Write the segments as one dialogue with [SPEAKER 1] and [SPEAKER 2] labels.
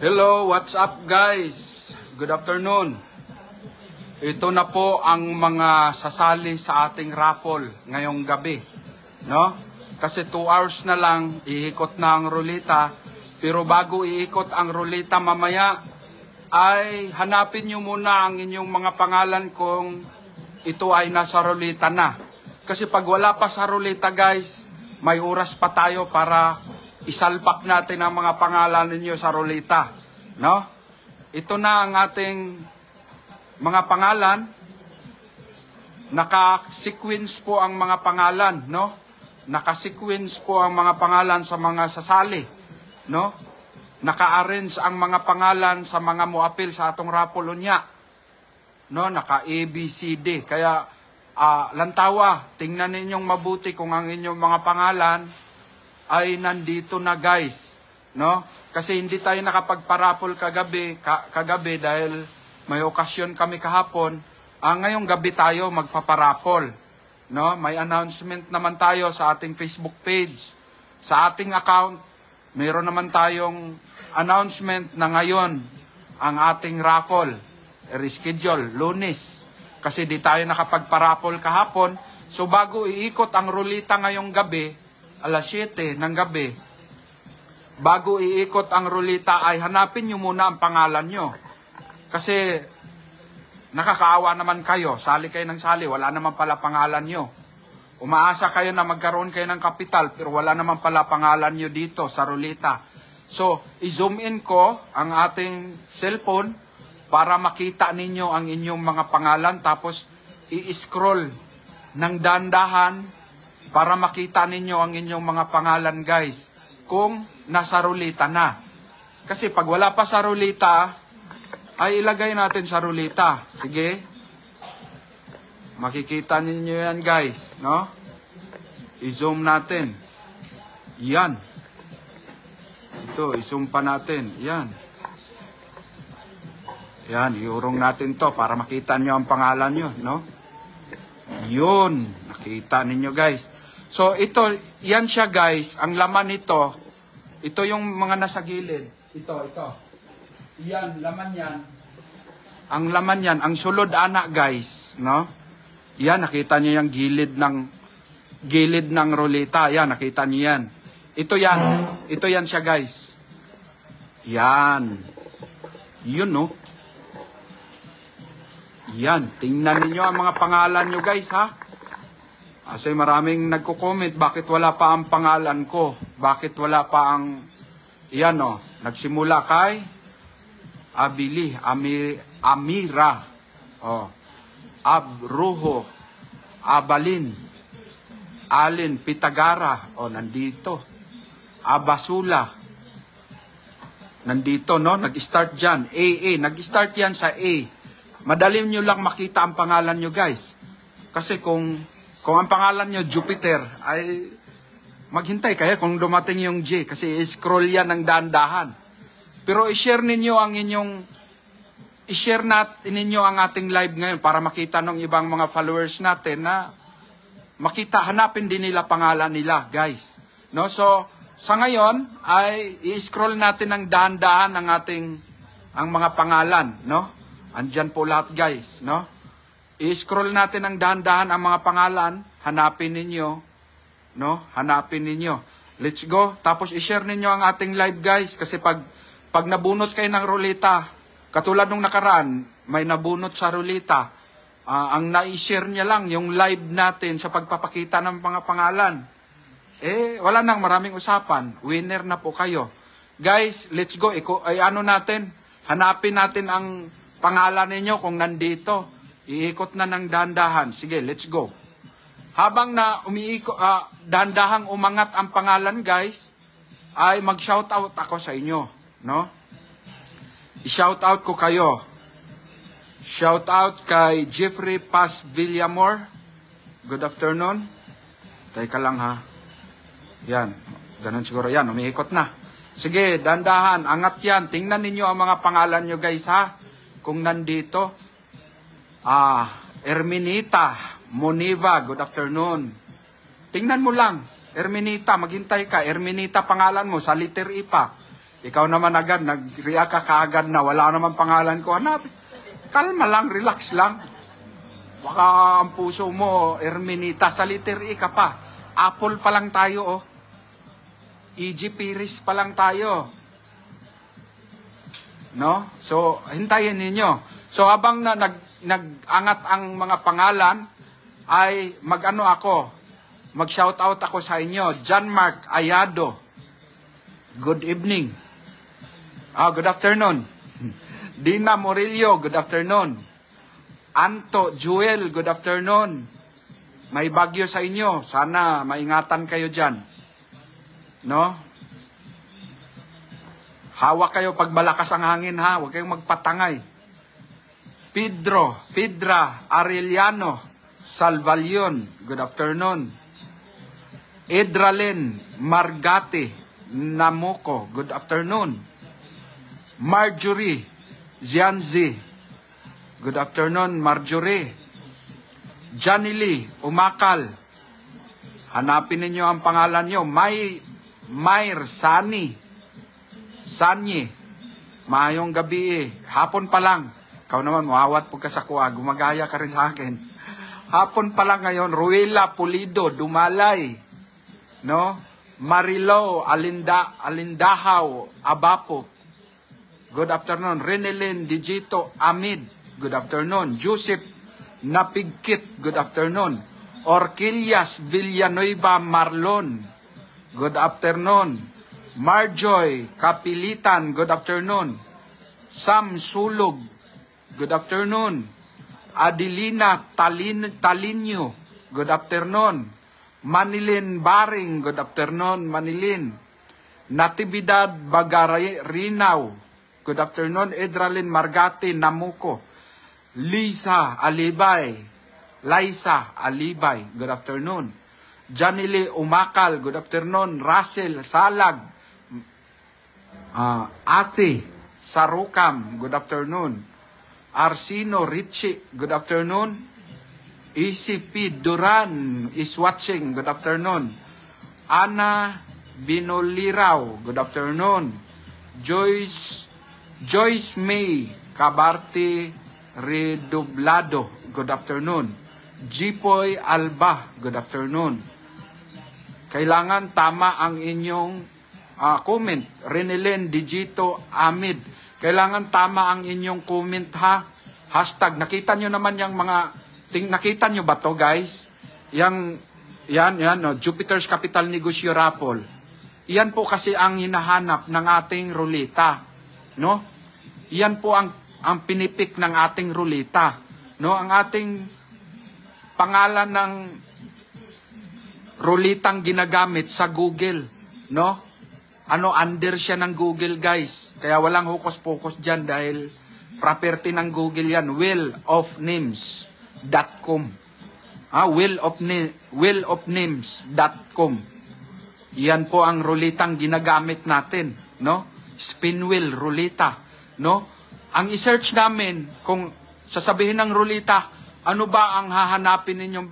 [SPEAKER 1] Hello, what's up guys? Good afternoon. Ito na po ang mga sasali sa ating raffle ngayong gabi, no? Kasi 2 hours na lang iikot na ang ruleta, pero bago iikot ang ruleta mamaya ay hanapin nyo muna ang inyong mga pangalan kung ito ay nasa ruleta na. Kasi pag wala pa sa ruleta guys, may oras pa tayo para isalpak natin ang mga pangalan ninyo sa ruleta, no? Ito na ang ating mga pangalan. Naka-sequence po ang mga pangalan, no? Naka-sequence po ang mga pangalan sa mga sasali, no? Naka-arrange ang mga pangalan sa mga muapil sa atong raffle unya, no? Naka-A, B, C, D. Kaya lantawa, tingnan ninyong mabuti kung ang inyong mga pangalan ay nandito na guys, no? Kasi hindi tayo nakapagparapol kagabi dahil may okasyon kami kahapon. Ngayong gabi tayo magpaparapol, no? May announcement naman tayo sa ating Facebook page. Sa ating account, mayroon naman tayong announcement na ngayon ang ating raffle reschedule Lunes. Kasi di tayo nakapagparapol kahapon. So bago iikot ang ruleta ngayong gabi, alas 7 ng gabi, bago iikot ang ruleta ay hanapin nyo muna ang pangalan nyo. Kasi nakakaawa naman kayo, sali kayo ng sali, wala naman pala pangalan nyo. Umaasa kayo na magkaroon kayo ng kapital, pero wala naman pala pangalan nyo dito sa ruleta. So, i-zoom in ko ang ating cellphone para makita ninyo ang inyong mga pangalan, tapos i-scroll ng dandahan para makita ninyo ang inyong mga pangalan guys, kung nasa ruleta na. Kasi pag wala pa sa ruleta, ay ilagay natin sa ruleta. Sige. Makikita ninyo yan guys, no? I-zoom natin. Yan. Ito, i-zoom pa natin. Yan. Yan, iurong natin to para makita nyo ang pangalan nyo, no? Yun. Nakita ninyo guys. So, ito, yan siya guys. Ang laman nito, ito yung mga nasa gilid. Ito. Yan, laman yan. Ang laman yan, ang sulod anak guys, no? Yan, nakita niyo yung gilid ng ruleta. Yan, nakita niyo yan. Ito yan siya guys. Yan. Yun, no? Yan, tingnan niyo ang mga pangalan nyo guys, ha? Kasi maraming nagko-comment, bakit wala pa ang pangalan ko? Bakit wala pa ang, yan o, nagsimula kay Abili, Amira, Abruho, Abalin, Alin, Pitagara, nandito, Abasula, nandito, no? Nag-start dyan, nag-start yan sa A. Madali nyo lang makita ang pangalan nyo guys. Kasi kung ang pangalan nyo Jupiter, ay maghintay kayo kung dumating yung J. Kasi i-scroll yan ng dahan-dahan. Pero i-share ninyo ang ating live ngayon para makita ng ibang mga followers natin na hanapin din nila pangalan nila, guys. No? So, sa ngayon, ay i-scroll natin ng dahan-dahan ang mga pangalan, no? Andyan po lahat, guys, no? I-scroll natin ang dahan-dahan ang mga pangalan, hanapin ninyo, no? Hanapin ninyo. Let's go. Tapos i-share ninyo ang ating live guys kasi pag nabunot kayo ng ruleta, katulad nung nakaraan, may nabunot sa ruleta, ang na-share niya lang yung live natin sa pagpapakita ng mga pangalan. Wala nang maraming usapan. Winner na po kayo. Guys, let's go. Hanapin natin ang pangalan ninyo kung nandito. Iikot na ng dahan-dahan. Sige, let's go. Habang na dahan-dahang umangat ang pangalan, guys, ay mag-shoutout ako sa inyo, no? I-shoutout ko kayo. Shoutout kay Jeffrey Paz Villamor. Good afternoon. Teka lang ha. Yan. Ganun siguro. Yan, umiikot na. Sige, dahan-dahan. Angat yan. Tingnan ninyo ang mga pangalan nyo, guys, ha? Kung nandito. Erminita Moniva, good afternoon. Tingnan mo lang, Erminita, maghintay ka. Erminita pangalan mo, sa letter E pa. Ikaw naman agad, nag-react ka kaagad na wala naman pangalan ko. Hanapin. Kalma lang, relax lang. Baka ang puso mo, Erminita, sa letter E ka pa. Apple pa lang tayo, oh. E.G. Piris pa lang tayo. No? So, hintayin ninyo. So, habang nag-angat ang mga pangalan, ay mag-ano ako, mag-shoutout ako sa inyo. John Mark Ayado, good evening. Good afternoon. Dina Morillo, good afternoon. Anto Jewel, good afternoon. May bagyo sa inyo. Sana maingatan kayo dyan. No? Hawak kayo pag malakas ang hangin, ha? Huwag kayong magpatangay. Pedra Arellano Salvalion, good afternoon. Edralen Margate Namuco, good afternoon. Marjorie Zianzi, good afternoon, Marjorie. Janily Umakal, hanapin ninyo ang pangalan nyo. Mayer Sani, maayong gabi eh. Hapon pa lang. Ikaw naman, mawawat po ka sa kuha. Gumagaya ka rin sa akin. Hapon pa lang ngayon. Ruela Pulido, Dumalay. No? Marilo Alindahaw, Abapo. Good afternoon. Renelin Digito Amid, good afternoon. Joseph Napigkit, good afternoon. Orquillas Villanueva Marlon, good afternoon. Marjoy Kapilitan, good afternoon. Sam Sulog, good afternoon. Adelina Talinyo, good afternoon. Manilin Baring, good afternoon, Manilin. Natividad Bagarinaw, good afternoon. Edralin Margate Namuco. Liza Alibay, good afternoon. Janile Umakal, good afternoon. Russell Salag, Ate Sarukam, good afternoon. Arsino Richie, good afternoon. ECP Duran is watching, good afternoon. Ana Binoliraw, good afternoon. Joyce May Cabarte Redoblado, good afternoon. Jipoy Alba, good afternoon. Kailangan tama ang inyong comment. Renelen Digito Amid, kailangan tama ang inyong comment, ha. Hashtag, nakita nyo naman yung mga, nakita nyo ba to, guys? Yan, no? Jupiter's Capital Negosyo Raffle. Yan po kasi ang hinahanap ng ating ruleta, no? Yan po ang pinipik ng ating ruleta, no? Ang ating pangalan ng ruletang ginagamit sa Google, no? Under siya ng Google, guys. Kaya walang hukos-pokos dyan dahil property ng Google yan. willofnames.com. willofnames.com. Yan po ang ruletang ginagamit natin, no? Spinwheel ruleta, no? Ang i-search namin, kung sasabihin ng ruleta, ano ba ang hahanapin ninyong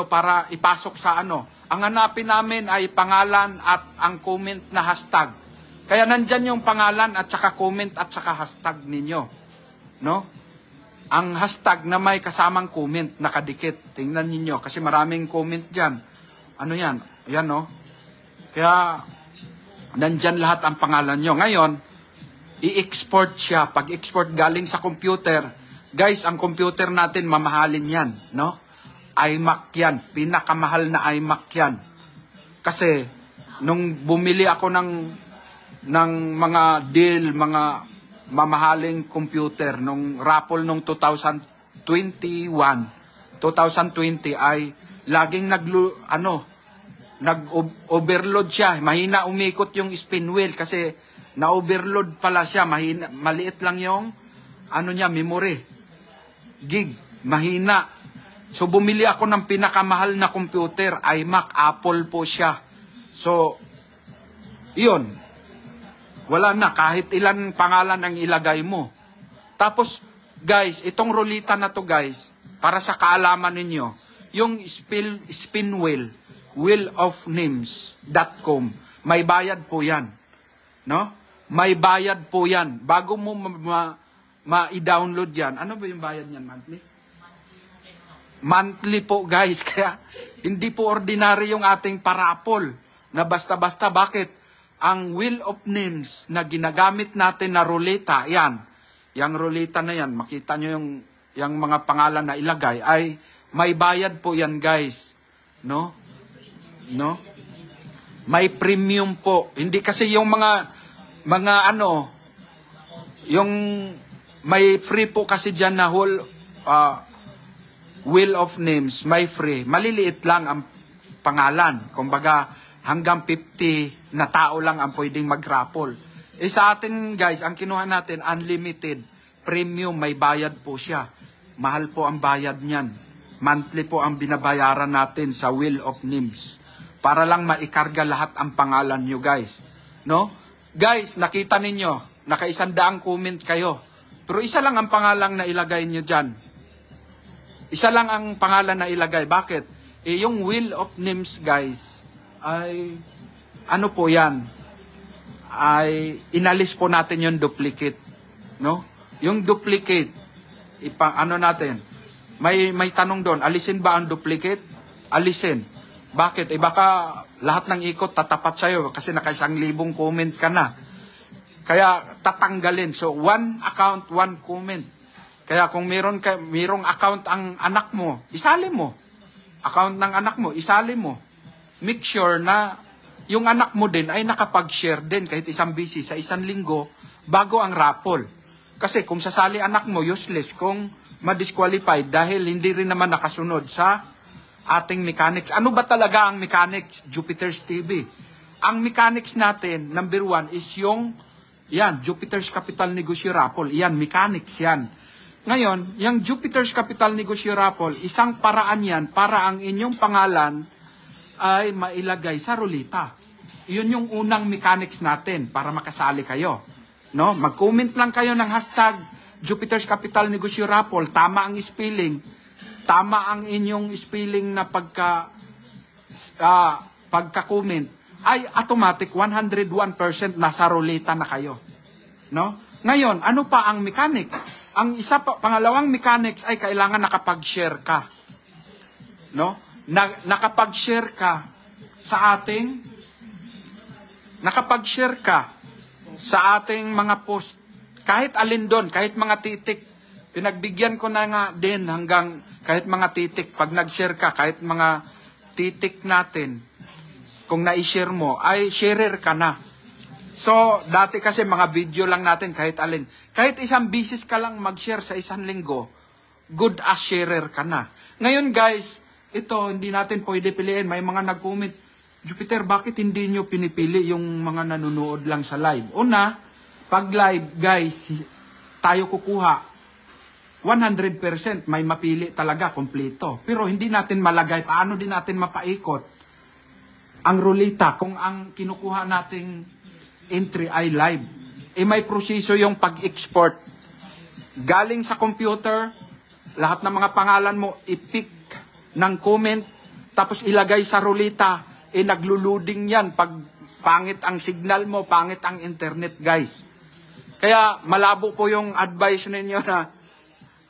[SPEAKER 1] para ipasok sa ano? Ang hanapin namin ay pangalan at ang comment na hashtag. Kaya nandyan yung pangalan at saka comment at saka hashtag ninyo. No? Ang hashtag na may kasamang comment nakadikit. Tingnan ninyo kasi maraming comment dyan. Ano yan? Yan, no? Kaya nandyan lahat ang pangalan nyo. Ngayon, i-export siya. Pag export galing sa computer, guys, ang computer natin mamahalin yan, no? iMac yan. Pinakamahal na iMac yan. Kasi, nung bumili ako ng mga deal, mga mamahaling computer, nung raffle nung 2020 ay laging nag-overload siya. Mahina umikot yung spin wheel kasi na-overload pala siya. Maliit lang yung memory. Gig. Mahina. So, bumili ako ng pinakamahal na computer. iMac. Apple po siya. So, yun. Wala na. Kahit ilan pangalan ang ilagay mo. Tapos, guys, itong ruleta na to, guys, para sa kaalaman ninyo, yung spin wheel, willofnames.com, may bayad po yan. No? May bayad po yan. Bago mo ma-download yan, ano ba yung bayad niyan monthly? Monthly po guys, kaya hindi po ordinary yung ating parapol na basta-basta. Bakit? Ang Wheel of Names na ginagamit natin na ruleta, yan, yung ruleta na yan, makita nyo yung mga pangalan na ilagay, ay may bayad po yan guys. No? No? May premium po. Hindi kasi yung mga ano, yung may free po kasi dyan na whole Wheel of Names, may free. Maliliit lang ang pangalan. Kumbaga, hanggang 50 na tao lang ang pwedeng mag-raffle. Sa atin guys, ang kinuha natin, unlimited, premium, may bayad po siya. Mahal po ang bayad niyan. Monthly po ang binabayaran natin sa Wheel of Names. Para lang maikarga lahat ang pangalan nyo guys. No? Guys, nakita ninyo, naka-100 comment kayo. Pero isa lang ang pangalan na ilagay nyo dyan. Isa lang ang pangalan na ilagay. Bakit? Yung Wheel of Names, guys, ay, ano po yan? Ay, inalis po natin yung duplicate. No? Yung duplicate, ano natin? May tanong doon, alisin ba ang duplicate? Alisin. Bakit? Baka lahat ng ikot tatapat sa'yo kasi naka-1,000 comment ka na. Kaya tatanggalin. So, one account, one comment. Kaya kung mayroong account ang anak mo, isali mo. Account ng anak mo, isali mo. Make sure na yung anak mo din ay nakapag-share din kahit isang busy sa isang linggo bago ang raffle. Kasi kung sasali anak mo, useless kung ma-disqualified dahil hindi rin naman nakasunod sa ating mechanics. Ano ba talaga ang mechanics? Jupiter's TV. Ang mechanics natin, number 1, is yung, yan, Jupiter's Capital Negosyo Raffle. Yan, mechanics yan. Ngayon, yung Jupiter's Capital Negosyo Raffle, isang paraan yan para ang inyong pangalan ay mailagay sa ruleta. Yun yung unang mechanics natin para makasali kayo. No? Mag-comment lang kayo ng hashtag Jupiter's Capital Negosyo Raffle. Tama ang spelling. Tama ang inyong spelling na pagka-comment, ay automatic 101% nasa ruleta na kayo. No? Ngayon, ano pa ang mechanics? Ang pangalawang mechanics ay kailangan nakapag-share ka. No? Nakapag-share ka sa ating mga post. Kahit alin doon, kahit mga titik. Pinagbigyan ko na nga din hanggang kahit mga titik, pag nag-share ka, kahit mga titik natin, kung na-share mo, ay sharer ka na. So, dati kasi mga video lang natin, kahit alin. Kahit isang bisis ka lang mag-share sa isang linggo, good as sharer ka na. Ngayon guys, ito, hindi natin pwede piliin. May mga nag-comment, Jupiter, bakit hindi nyo pinipili yung mga nanonood lang sa live? Una, pag live, guys, tayo kukuha. 100% may mapili talaga, kompleto. Pero hindi natin malagay, paano din natin mapaikot ang ruleta kung ang kinukuha nating entry ay live. May proseso yung pag-export. Galing sa computer, lahat ng mga pangalan mo, i-pick ng comment, tapos ilagay sa ruleta, naglo-loading yan. Pag pangit ang signal mo, pangit ang internet, guys. Kaya malabo po yung advice ninyo na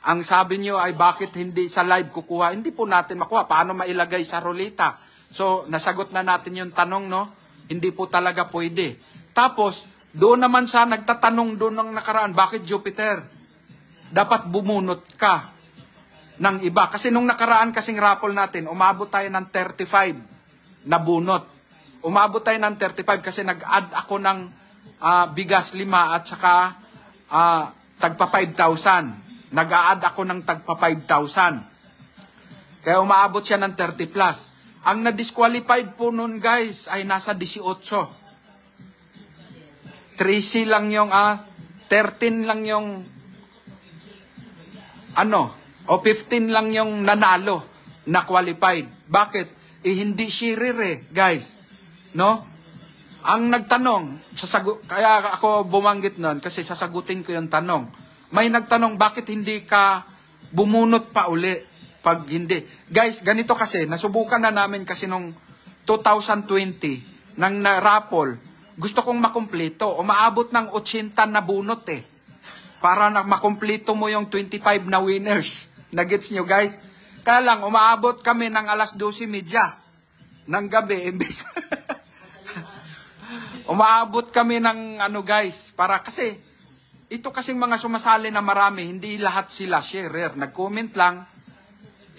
[SPEAKER 1] ang sabi nyo ay bakit hindi sa live kukuha? Hindi po natin makuha. Paano mailagay sa ruleta? So, nasagot na natin yung tanong, no? Hindi po talaga pwede. Tapos, doon naman sa nagtatanong doon ng nakaraan, bakit Jupiter? Dapat bumunot ka ng iba. Kasi nung nakaraan kasing raffle natin, umabot tayo ng 35 na bunot. Umabot tayo ng 35 kasi nag-add ako ng bigas 5 at saka tagpa 5,000. Nag-a-add ako ng tagpa 5,000. Kaya umaabot siya ng 30 plus. Ang na-disqualified po nun guys ay nasa 18. 13 lang yung, 13 lang yung, o 15 lang yung nanalo na qualified. Bakit? Hindi sharer guys. No? Ang nagtanong, kaya ako bumanggit nun kasi sasagutin ko yung tanong. May nagtanong, bakit hindi ka bumunot pa uli pag hindi? Guys, ganito kasi, nasubukan na namin kasi nung 2020, nang na-raffle, gusto kong makumpleto. Umaabot ng 80 na bunot eh. Para na makumpleto mo yung 25 na winners. Nagets nyo guys? Kaya lang, umaabot kami ng alas 12:30 ng gabi. Imbes. Umaabot kami ng ano guys, para kasi, ito kasing mga sumasali na marami, hindi lahat sila sharer. Nag-comment lang,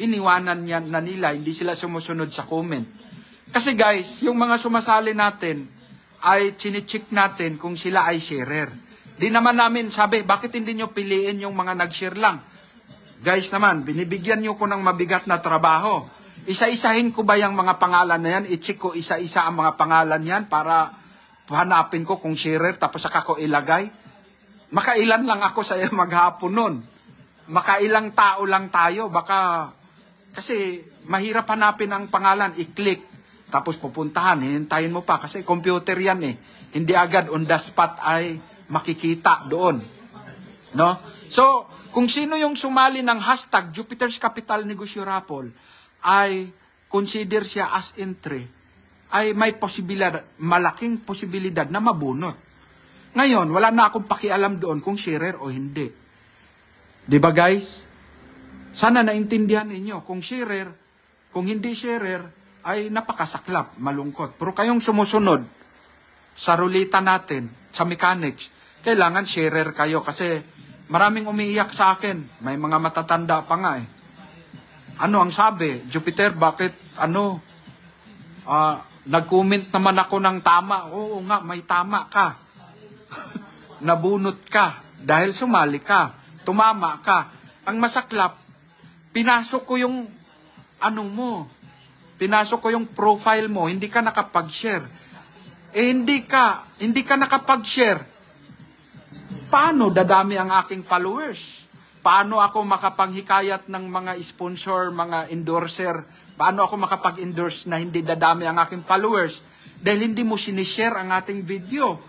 [SPEAKER 1] iniwanan yan na nila, hindi sila sumusunod sa comment. Kasi guys, yung mga sumasali natin, ay chine-check natin kung sila ay sharer. Di naman namin sabi, bakit hindi nyo piliin yung mga nag-share lang? Guys naman, binibigyan nyo ko ng mabigat na trabaho. Isa-isahin ko ba yung mga pangalan na yan? I-check ko isa-isa ang mga pangalan yan para hanapin ko kung sharer, tapos saka ko ilagay. Makailan lang ako sa maghapon nun. Makailang tao lang tayo. Baka, kasi mahirap hanapin ang pangalan, i-click. Tapos pupuntahan, hihintayin mo pa. Kasi computer yan eh. Hindi agad on the spot ay makikita doon. No? So, kung sino yung sumali ng hashtag Jupiter's Capital Negosyo Raffle, ay consider siya as entry, ay may posibilidad, malaking posibilidad na mabunot. Ngayon, wala na akong pakialam doon kung sharer o hindi. Diba guys? Sana naintindihan ninyo, kung sharer, kung hindi sharer, ay napakasaklap, malungkot. Pero kayong sumusunod sa rulita natin, sa mechanics, kailangan sharer kayo kasi maraming umiiyak sa akin. May mga matatanda pa nga eh. Ano ang sabi? Jupiter, bakit nag-comment naman ako ng tama. Oo nga, may tama ka. Nabunot ka dahil sumali ka. Tumama ka. Ang masaklap, pinasok ko yung pinasok ko yung profile mo, hindi ka nakapag-share. Hindi ka nakapag-share. Paano dadami ang aking followers? Paano ako makapanghikayat ng mga sponsor, mga endorser? Paano ako makapag-endorse na hindi dadami ang aking followers? Dahil hindi mo sinishare ang ating video.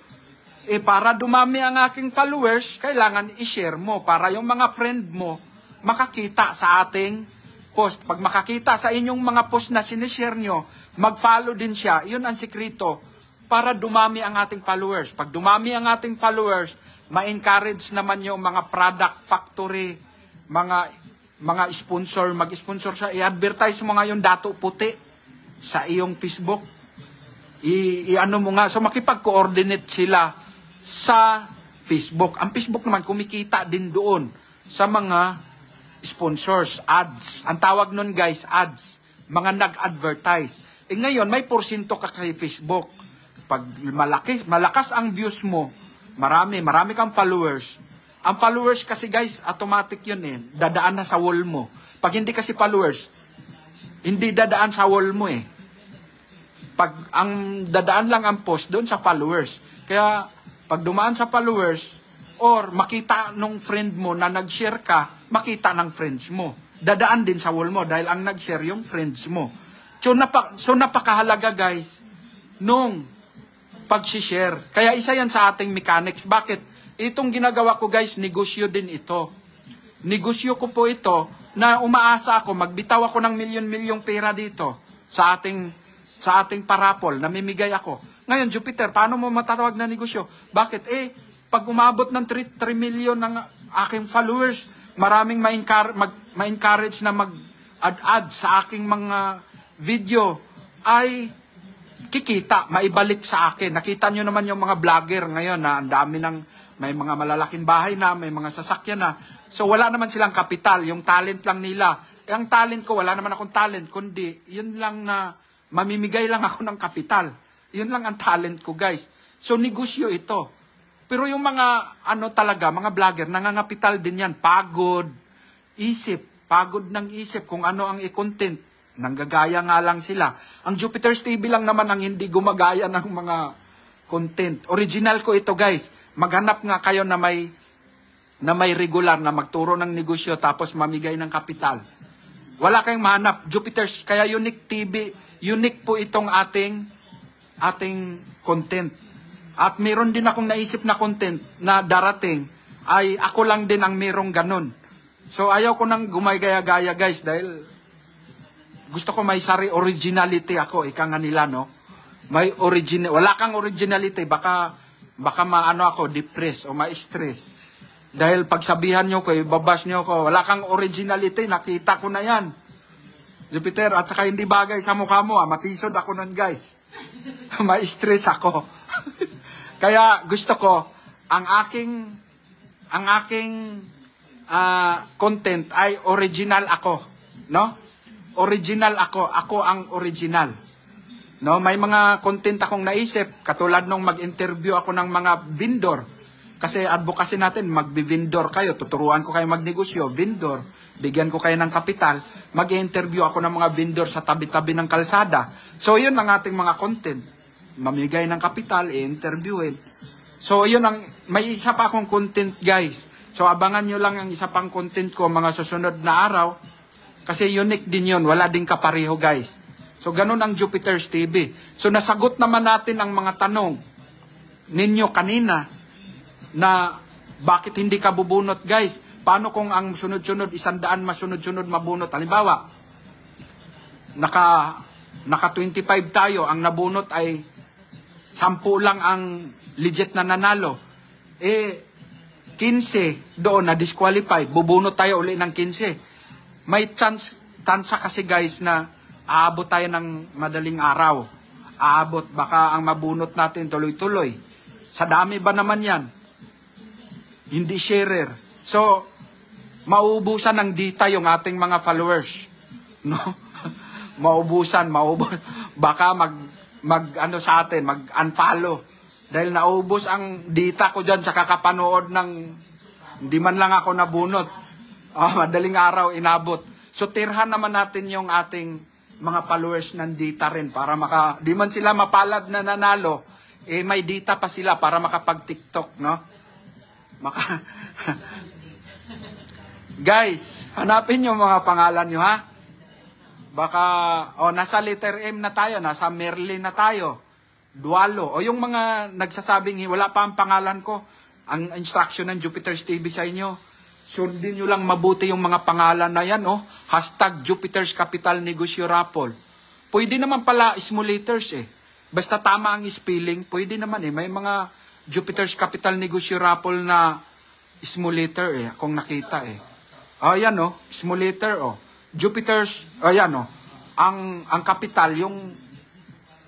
[SPEAKER 1] Para dumami ang aking followers, kailangan i-share mo para yung mga friend mo makakita sa ating post. Pag makakita sa inyong mga post na sinishare nyo, mag-follow din siya. Yun ang sekreto para dumami ang ating followers. Pag dumami ang ating followers, ma-encourage naman yung mga product factory, mga sponsor, mag-sponsor siya. I-advertise mo nga yung dato puti sa iyong Facebook. I-ano mo nga. So makipag-coordinate sila sa Facebook. Ang Facebook naman kumikita din doon sa mga sponsors, ads. Ang tawag nun guys, ads. Mga nag-advertise. Ngayon, may porsyento ka kay Facebook. Pag malakas ang views mo, marami kang followers. Ang followers kasi guys, automatic yun eh. Dadaan na sa wall mo. Pag hindi kasi followers, hindi dadaan sa wall mo eh. Pag ang dadaan lang ang post doon sa followers. Kaya pag dumaan sa followers, or makita nung friend mo na nag-share ka, makita ng friends mo. Dadaan din sa wall mo dahil ang nag-share yung friends mo. So napakahalaga guys, nung pag-share. Kaya isa yan sa ating mechanics. Bakit? Itong ginagawa ko guys, negosyo din ito. Negosyo ko po ito na umaasa ako, magbitaw ako ng milyon-milyong pera dito sa ating parapol, namimigay ako. Ngayon, Jupiter, paano mo matatawag na negosyo? Bakit? Pag umabot ng 3 million ng aking followers, maraming ma-encourage na mag-add sa aking mga video, ay kikita, maibalik sa akin. Nakita nyo naman yung mga vlogger ngayon na ang dami may mga malalaking bahay na, may mga sasakyan na. So wala naman silang kapital, yung talent lang nila. Ang talent ko, wala naman akong talent, kundi yun lang na mamimigay lang ako ng kapital. Yun lang ang talent ko guys. So negosyo ito. Pero yung mga mga vlogger, nangangapital din yan. Pagod ng isip kung ano ang i-content. Nanggagaya nga lang sila. Ang Jupiter's TV lang naman ang hindi gumagaya ng mga content. Original ko ito guys. Maghanap nga kayo na may regular na magturo ng negosyo tapos mamigay ng kapital. Wala kayong mahanap. Jupiter's, kaya Unique TV, unique po itong ating content. At meron din akong naisip na content na darating ay ako lang din ang merong ganun. So ayaw ko nang gumagaya-gaya guys dahil gusto ko may sari originality ako, ika nga nila no. May original, wala kang originality, baka maano ako, depress o ma-stress. Dahil pagsabihan nyo ko, ibabash nyo ko, wala kang originality, nakita ko na yan. Jupiter, at saka hindi bagay sa mukha mo, matisod ako nun guys. Ma-stress ako. Kaya gusto ko, ang aking content ay original ako, no? Original ako ang original. No, may mga content akong naisip, katulad nung mag-interview ako ng mga vendor. Kasi advocacy natin, magbi-vendor kayo, tuturuan ko kayo magnegosyo, vendor, bigyan ko kayo ng kapital, mag-interview ako ng mga vendor sa tabi-tabi ng kalsada. So, yun ang ating mga content. Mamigay ng kapital, i-interviewin. So, yun ang, may isa pa akong content, guys. So, abangan nyo lang ang isa pang content ko mga susunod na araw. Kasi unique din yun, wala din kapareho, guys. So, ganun ang Jupiter's TV. So, nasagot naman natin ang mga tanong ninyo kanina na bakit hindi ka bubunot, guys? Paano kung ang sunod-sunod, 100 masunod-sunod mabunot? Halimbawa, naka 25 tayo, ang nabunot ay 10 lang ang legit na nanalo. 15 doon na disqualified, bubunot tayo uli ng 15. May tansa kasi guys na aabot tayo ng madaling araw. Aabot, baka ang mabunot natin tuloy-tuloy. Sa dami ba naman yan? Hindi sharer. So, mauubusan ng data yung ating mga followers. No? Mauubusan. Baka ano sa atin, mag-unfollow. Dahil naubos ang data ko dyan sa kakapanood ng hindi man lang ako nabunot. Madaling araw inabot. So, tirhan naman natin yung ating mga followers ng data rin para di man sila mapalad na nanalo, may data pa sila para makapag-TikTok, no? Guys, hanapin nyo mga pangalan nyo, ha? Baka, nasa letter M na tayo, nasa Merlin na tayo, Dualo, o yung mga nagsasabing, wala pa ang pangalan ko, ang instruction ng Jupiter's TV sa inyo, sundin nyo lang mabuti yung mga pangalan na yan, hashtag Jupiter's Capital Negosyo Raffle. Pwede naman pala small letters, Basta tama ang spelling, pwede naman, May mga Jupiter's Capital Negosyo Raffle na small letter, akong nakita, Ayan, small letter, Jupiter's, ayan, ang capital, yung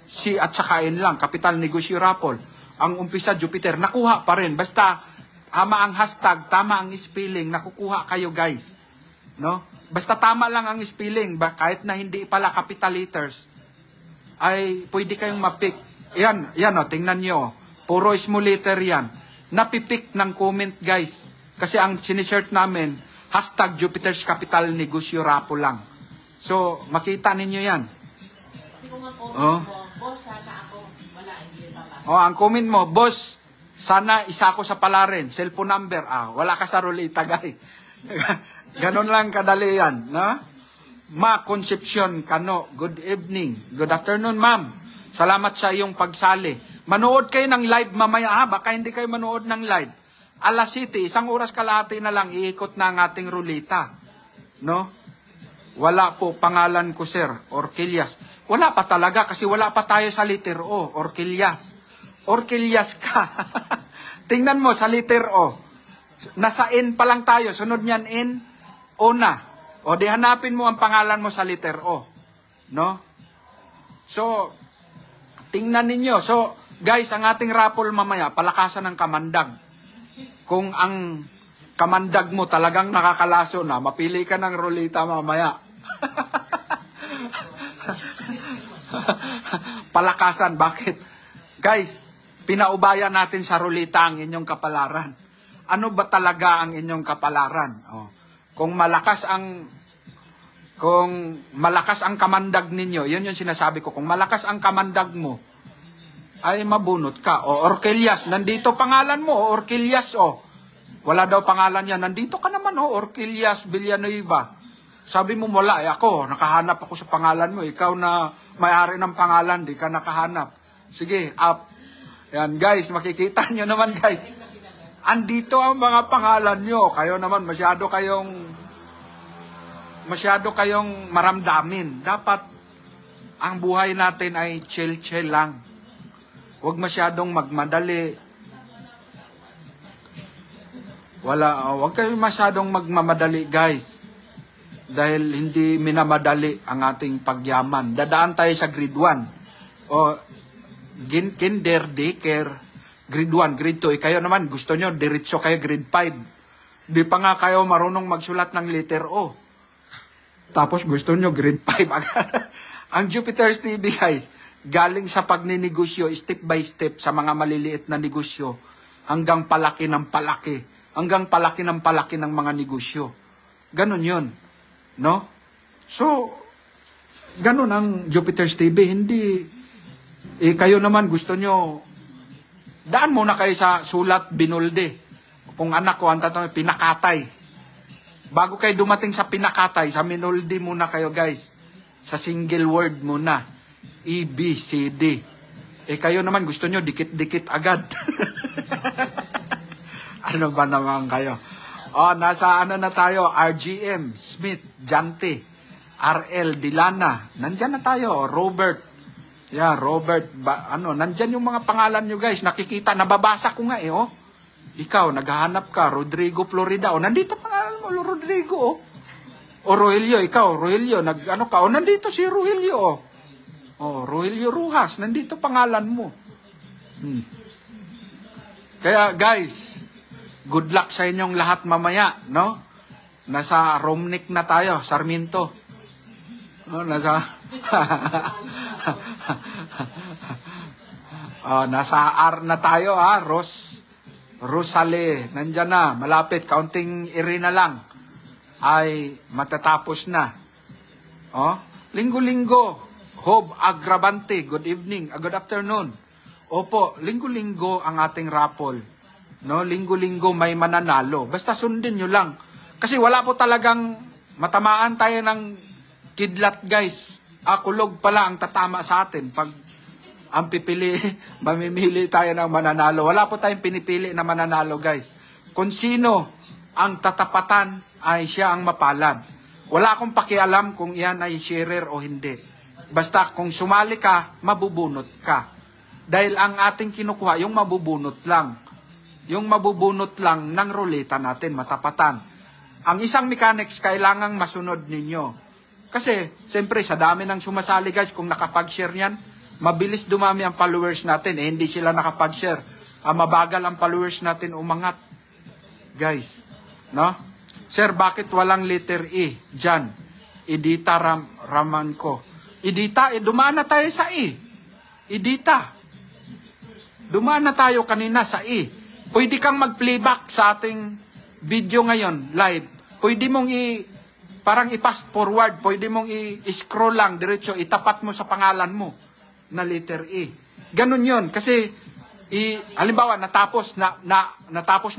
[SPEAKER 1] C at saka N lang, Capital Negosyo Raffle. Ang umpisa, Jupiter, nakuha pa rin. Basta, tama ang hashtag, tama ang spelling, nakukuha kayo, guys. No? Basta tama lang ang spelling, kahit na hindi pala capital letters, ay pwede kayong mapick. Yan, tingnan nyo. Puro small letter yan. Napipick ng comment, guys. Kasi ang sinisert namin, hashtag Jupiter's Capital Negosyo Raffle lang. So, makita ninyo yan.
[SPEAKER 2] Kasi kung ang comment mo, boss, sana ako, wala, hindi yung papasok.
[SPEAKER 1] Ang comment mo, boss, sana isa ako sa palarin. Cellphone number, wala ka sa ruleta, guys. Ganon lang kadali yan, no? Ma Concepcion Cano, good evening. Good afternoon, ma'am. Salamat sa iyong pagsali. Manood kayo ng live mamaya, baka hindi kayo manood ng live. Alas City, 1 oras kalahati na lang, iikot na ang ating ruleta. No? Wala po pangalan ko, sir. Orquillas. Wala pa talaga kasi wala pa tayo sa letter O. Orquillas. Orquillas ka. Tingnan mo sa letter O. Nasa N pa lang tayo. Sunod niyan N, O na. O di hanapin mo ang pangalan mo sa letter O. No? So, tingnan ninyo. So, guys, ang ating raffle mamaya, palakasan ng kamandag. Kung ang kamandag mo talagang nakakalaso na, mapili ka ng ruleta mamaya. Palakasan, bakit? Guys, pinaubayan natin sa ruleta ang inyong kapalaran. Ano ba talaga ang inyong kapalaran? Kung malakas ang kamandag ninyo, yun yung sinasabi ko, kung malakas ang kamandag mo, ay mabunot ka. Orquillas, nandito pangalan mo, Orquillas, wala daw pangalan yan, nandito ka naman, Orquillas Villanueva. Sabi mo, wala, ako, nakahanap ako sa pangalan mo, ikaw na may-ari ng pangalan, di ka nakahanap. Sige, up. Yan, guys, makikita nyo naman, guys. Andito ang mga pangalan nyo. Kayo naman, masyado kayong maramdamin. Dapat, ang buhay natin ay chill-chill lang. Huwag masyadong magmadali. Huwag kayo masyadong magmamadali, guys. Dahil hindi minamadali ang ating pagyaman. Dadaan tayo sa grade 1. O, kinder, daycare, grade 1, grade 2. Kayo naman, gusto nyo, diretso kayo grade 5. Di pa nga kayo marunong magsulat ng letter O. Tapos gusto nyo grade 5. Ang Jupiter's TV, guys, galing sa pagninegosyo, step by step, sa mga maliliit na negosyo, hanggang palaki ng palaki, hanggang palaki ng palaki ng mga negosyo. Ganon yun. No? So, ganon ang Jupiter's TV. Hindi, kayo naman gusto nyo, daan muna kayo sa sulat binulde. Kung anak ko, ang tatawag, pinakatay. Bago kayo dumating sa pinakatay, sa minulde muna kayo, guys. Sa single word muna. E, B, C, D. Kayo naman gusto nyo, dikit-dikit agad. Ano ba naman kayo? Nasa ano na tayo? RGM, Smith, Jante, RL, Dilana. Nandyan na tayo. Robert. Yeah, Robert. Nandyan yung mga pangalan nyo, guys. Nakikita, nababasa ko nga oh. Ikaw, naghahanap ka, Rodrigo Florida. Nandito pangalan mo, Rodrigo O Rogelio, ikaw, Rogelio, nandito si Rogelio Rogelio Rujas, nandito pangalan mo. Kaya, guys, good luck sa inyong lahat mamaya, no? Nasa Romnick na tayo, Sarmiento. Nasa nasa R na tayo, Rosale, nandyan na, malapit, kaunting na lang, ay matatapos na. Linggo-linggo, Hob Agravante, good evening, good afternoon. Opo, linggo-linggo ang ating raffle. No, linggo-linggo may mananalo. Basta sundin nyo lang. Kasi wala po talagang matamaan tayo ng kidlat, guys. Kulog pala ang tatama sa atin pag ang mamimili tayo ng mananalo. Wala po tayong pinipili na mananalo, guys. Kung sino ang tatapatan ay siya ang mapalad. Wala akong pakialam kung iyan ay sharer o hindi. Basta kung sumali ka, mabubunot ka. Dahil ang ating kinukuha, yung mabubunot lang. Yung mabubunot lang ng ruleta natin, matapatan. Ang isang mechanics, kailangang masunod ninyo. Kasi, siyempre, sa dami ng sumasali, guys, kung nakapag-share yan, mabilis dumami ang followers natin. Hindi sila nakapag-share. Mabagal ang followers natin umangat. Guys, no? Sir, bakit walang letter E? Diyan. Idita Raman ko. Idita, dumaan na tayo sa E. Idita. Dumaan na tayo kanina sa E. Pwede kang mag-playback sa ating video ngayon, live. Pwede mong parang i-fast forward. Pwede mong i-scroll lang, diretso, itapat mo sa pangalan mo na letter E. Ganun yun. Kasi, halimbawa, natapos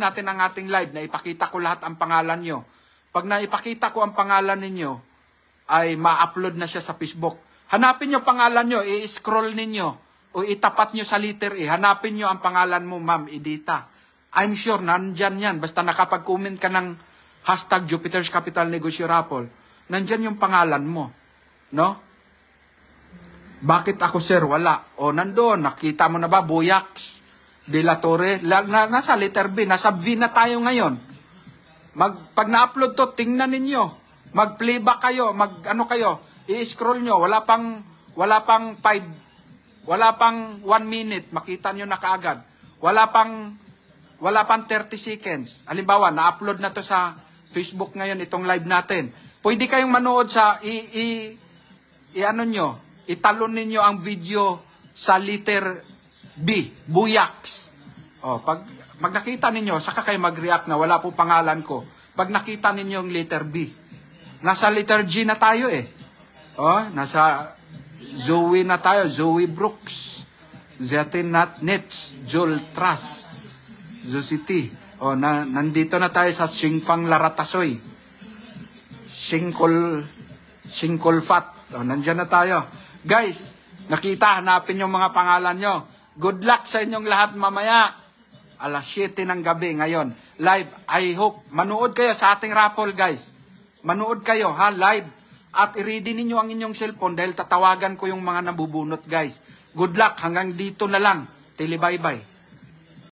[SPEAKER 1] natin ang ating live, na ipakita ko lahat ang pangalan nyo. Pag naipakita ko ang pangalan ninyo, ay ma-upload na siya sa Facebook. Hanapin nyo pangalan nyo, i-scroll ninyo, o itapat nyo sa letter E. Hanapin nyo ang pangalan mo, Ma'am Edita. I'm sure, nandyan yan. Basta nakapag-comment ka ng hashtag Jupiter's Capital Negosyo Raffle, nandyan yung pangalan mo. No? Bakit ako, sir? Wala. Nandoon. Nakita mo na ba? Buyax de la Torre. Nasa letter B. Nasa V na tayo ngayon. Pag na-upload to, tingnan ninyo. Mag-playback kayo. Kayo. I-scroll nyo. Wala pang 1 minute. Makita nyo na kaagad. Wala pang 30 seconds. Halimbawa, na-upload na to sa Facebook ngayon, itong live natin. Pwede kayong manood sa italon ninyo ang video sa letter B, Buyax. Pag nakita ninyo, saka kayo mag-react na wala po pangalan ko. Pag nakita ninyo yung letter B, nasa letter G na tayo nasa Zoe na tayo, Zoe Brooks, Zetin Nets, Joel Truss, Zosity. Nandito na tayo sa Singfang Laratasoy. Singkol Fat. Nandyan na tayo. Guys, nakita, hanapin yung mga pangalan nyo. Good luck sa inyong lahat mamaya. Alas 7 ng gabi ngayon. Live. I hope, manood kayo sa ating raffle, guys. Manood kayo, live. At i-ready ninyo ang inyong cellphone dahil tatawagan ko yung mga nabubunot, guys. Good luck. Hanggang dito na lang. Bye-bye.